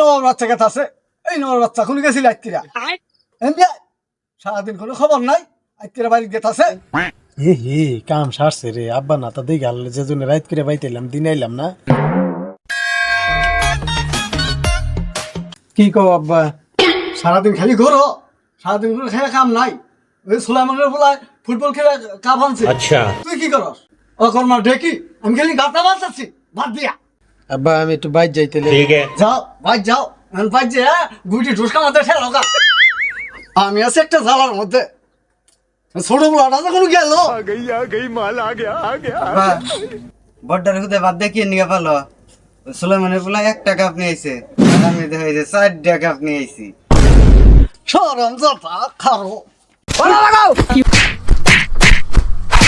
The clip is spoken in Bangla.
নবাব বাচ্চা গেছে আছে এই নবাব বাচ্চা কোন গেছিল আইতিরা সারাদিন কোনো খবর নাই আইতিরা বাড়ি গেছে আছে হে কাম সারছে রে আব্বা না তা দেই গেল যে জন্য রাত করে বাইতেলাম দিন আইলাম না কি কও আব্বা সারাদিন খালি ঘোরো সারাদিন কোনো খেয়ে কাম নাই ওই সুলাইমানের বলায় ফুটবল খেলে কাপ আনছে আচ্ছা তুই কি করস ও কর্মা ডেকি আমি খালি গাতা বাঁচাচ্ছি বাদ দিয়া আব্বা আমি একটু বাইর যাইতে ठीक है যাও ভাই যাও ভাই যে গুটি ঢুসকা মাথায় ঠেলো গা আমি আছি একটা জ্বালার মধ্যে ছোট বলাটা যখন গেল বড্ডার হুদে বাদ দেখিয়ে নিয়ে পালো সুলাইমানের বলা 1 টাকা আপনি আইছে আর আমি দেখাই যে 4 টাকা আপনি আইছি সরম যথা খারো